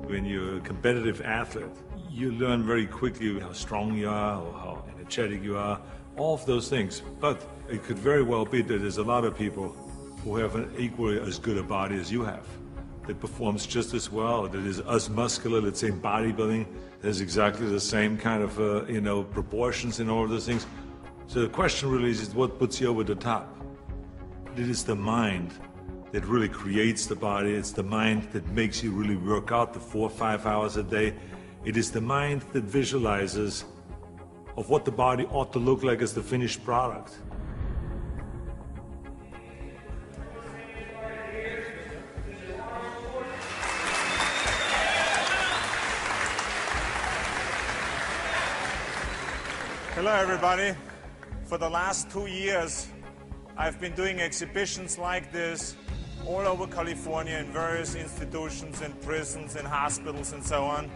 When you're a competitive athlete, you learn very quickly how strong you are or how energetic you are, all of those things. But it could very well be that there's a lot of people who have an equally as good a body as you have, that performs just as well, that is as muscular, let's say in bodybuilding, there's exactly the same kind of proportions in all of those things. So the question really is what puts you over the top? It is the mind that really creates the body. It's the mind that makes you really work out the 4 or 5 hours a day. It is the mind that visualizes of what the body ought to look like as the finished product. Hello everybody. For the last 2 years, I've been doing exhibitions like this all over California in various institutions and prisons and hospitals and so on.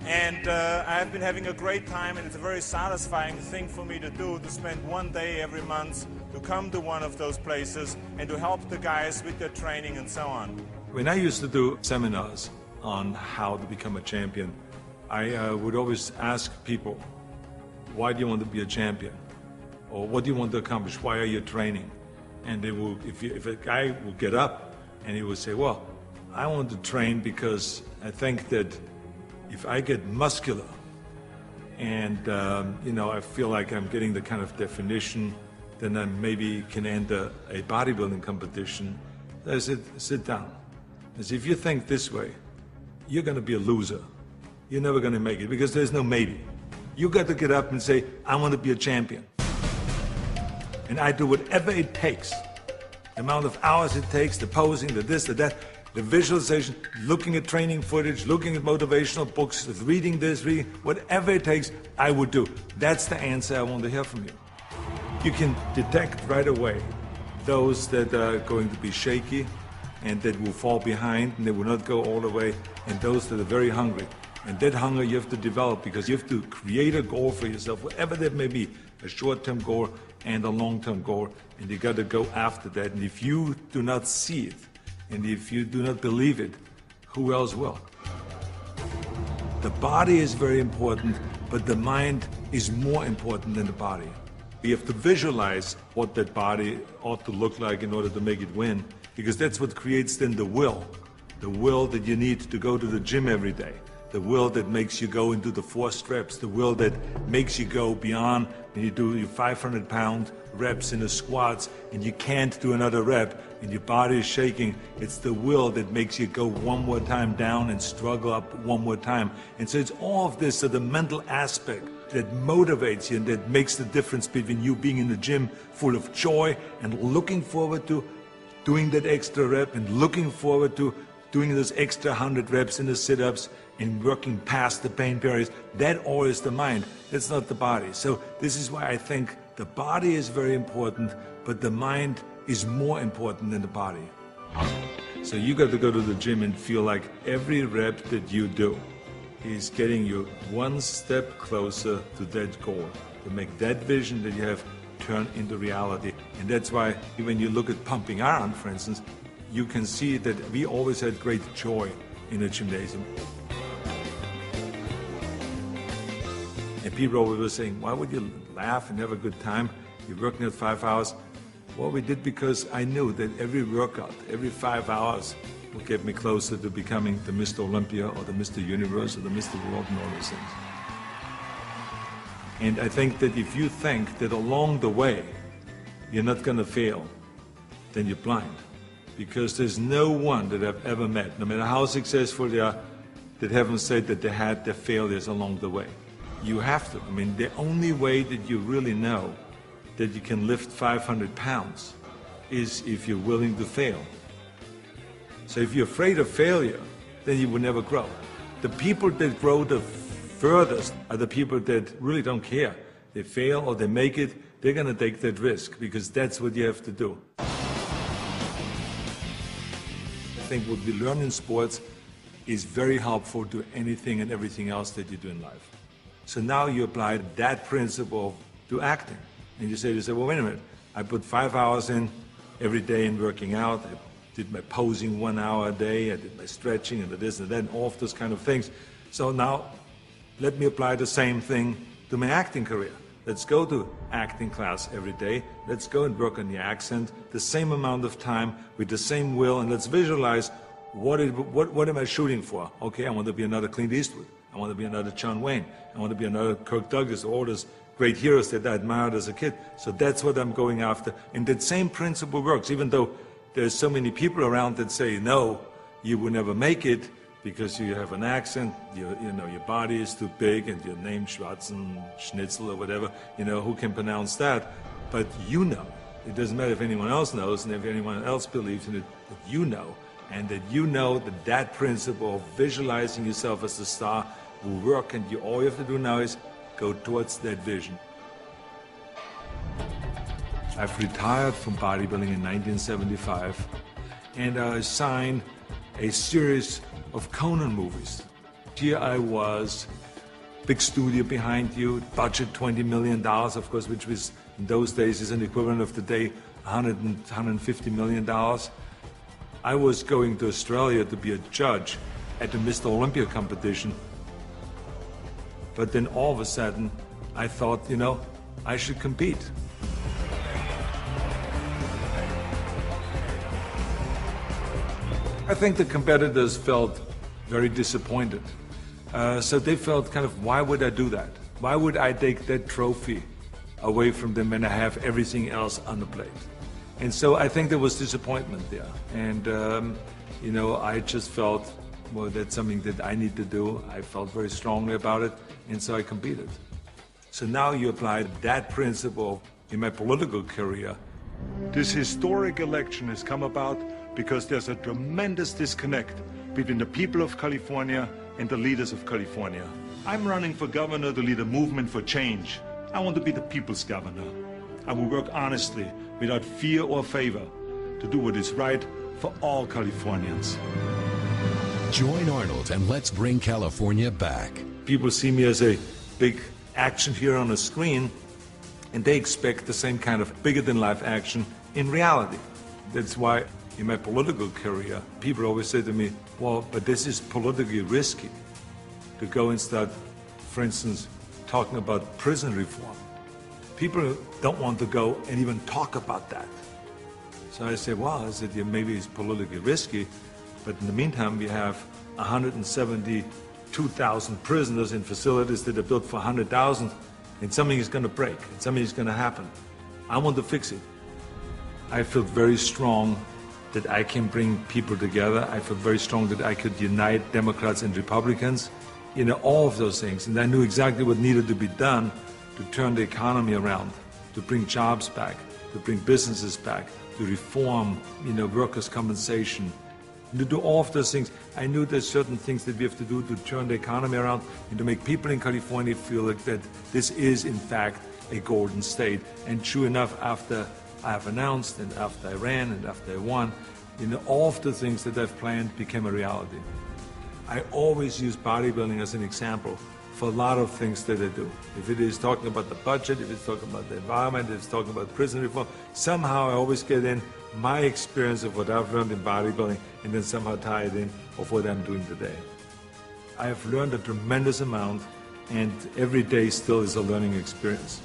And I've been having a great time, and it's a very satisfying thing for me to do, to spend one day every month to come to one of those places and to help the guys with their training and so on. When I used to do seminars on how to become a champion, I would always ask people, why do you want to be a champion? Or what do you want to accomplish? Why are you training? And they will, if a guy will get up and he will say, well, I want to train because I think that if I get muscular and I feel like I'm getting the kind of definition, then I maybe can enter a bodybuilding competition. I said, sit down. I said, if you think this way, you're going to be a loser. You're never going to make it because there's no maybe. You got to get up and say, I want to be a champion. And I do whatever it takes. The amount of hours it takes, the posing, the this, the that, the visualization, looking at training footage, looking at motivational books, reading this, reading, whatever it takes, I would do. That's the answer I want to hear from you. You can detect right away those that are going to be shaky and that will fall behind and they will not go all the way, and those that are very hungry. And that hunger you have to develop because you have to create a goal for yourself, whatever that may be, a short-term goal and a long-term goal, and you got to go after that. And if you do not see it, and if you do not believe it, who else will? The body is very important, but the mind is more important than the body. You have to visualize what that body ought to look like in order to make it win, because that's what creates then the will that you need to go to the gym every day. The will that makes you go into the 4 reps, the will that makes you go beyond when you do your 500-pound reps in the squats and you can't do another rep and your body is shaking. It's the will that makes you go one more time down and struggle up one more time. And so it's all of this, so the mental aspect that motivates you and that makes the difference between you being in the gym full of joy and looking forward to doing that extra rep and looking forward to doing those extra 100 reps in the sit-ups and working past the pain barriers. That all is the mind. That's not the body. So this is why I think the body is very important, but the mind is more important than the body. So you got to go to the gym and feel like every rep that you do is getting you one step closer to that goal, to make that vision that you have turn into reality. And that's why when you look at pumping iron, for instance, you can see that we always had great joy in the gymnasium. And people always were saying, why would you laugh and have a good time? You're working at 5 hours. Well, we did because I knew that every workout, every 5 hours, will get me closer to becoming the Mr. Olympia or the Mr. Universe or the Mr. World and all those things. And I think that if you think that along the way you're not going to fail, then you're blind. Because there's no one that I've ever met, no matter how successful they are, that haven't said that they had their failures along the way. You have to. I mean, the only way that you really know that you can lift 500 pounds is if you're willing to fail. So if you're afraid of failure, then you will never grow. The people that grow the furthest are the people that really don't care. They fail or they make it, they're going to take that risk because that's what you have to do. I think what we learn in sports is very helpful to anything and everything else that you do in life. So now you apply that principle to acting. And you say, well, wait a minute, I put 5 hours in every day in working out, I did my posing 1 hour a day, I did my stretching and the this and that, and all of those kind of things. So now, let me apply the same thing to my acting career. Let's go to acting class every day. Let's go and work on the accent, the same amount of time, with the same will, and let's visualize what am I shooting for? Okay, I want to be another Clint Eastwood. I want to be another John Wayne. I want to be another Kirk Douglas, all those great heroes that I admired as a kid. So that's what I'm going after. And that same principle works, even though there's so many people around that say, no, you will never make it because you have an accent, you know, your body is too big and your name Schnitzel or whatever, you know, who can pronounce that? But you know. It doesn't matter if anyone else knows and if anyone else believes in it, but you know. And that you know that that principle of visualizing yourself as a star will work, and all you have to do now is go towards that vision. I've retired from bodybuilding in 1975, and I signed a series of Conan movies. Here I was, big studio behind you, budget $20 million, of course, which was in those days is an equivalent of today, $150 million. I was going to Australia to be a judge at the Mr. Olympia competition. But then all of a sudden, I thought, you know, I should compete. I think the competitors felt very disappointed. So they felt kind of, why would I do that? Why would I take that trophy away from them when I have everything else on the plate? And so I think there was disappointment there. And, you know, I just felt, well, that's something that I need to do. I felt very strongly about it, and so I competed. So now you apply that principle in my political career. This historic election has come about because there's a tremendous disconnect between the people of California and the leaders of California. I'm running for governor to lead a movement for change. I want to be the people's governor. I will work honestly, without fear or favor, to do what is right for all Californians. Join Arnold and let's bring California back. People see me as a big action hero on a screen, and they expect the same kind of bigger-than-life action in reality. That's why in my political career, people always say to me, well, but this is politically risky to go and start, for instance, talking about prison reform. People don't want to go and even talk about that. So I say, well, I said, yeah, maybe it's politically risky, but in the meantime, we have 172,000 prisoners in facilities that are built for 100,000, and something is going to break, and something is going to happen. I want to fix it. I feel very strong that I can bring people together. I feel very strong that I could unite Democrats and Republicans, you know, all of those things. And I knew exactly what needed to be done to turn the economy around, to bring jobs back, to bring businesses back, to reform, you know, workers' compensation, and to do all of those things. I knew there's certain things that we have to do to turn the economy around and to make people in California feel like that this is, in fact, a golden state. And true enough, after I have announced, and after I ran, and after I won, you know, all of the things that I've planned became a reality. I always use bodybuilding as an example for a lot of things that I do. If it is talking about the budget, if it's talking about the environment, if it's talking about prison reform, somehow I always get in my experience of what I've learned in bodybuilding and then somehow tie it in of what I'm doing today. I have learned a tremendous amount, and every day still is a learning experience.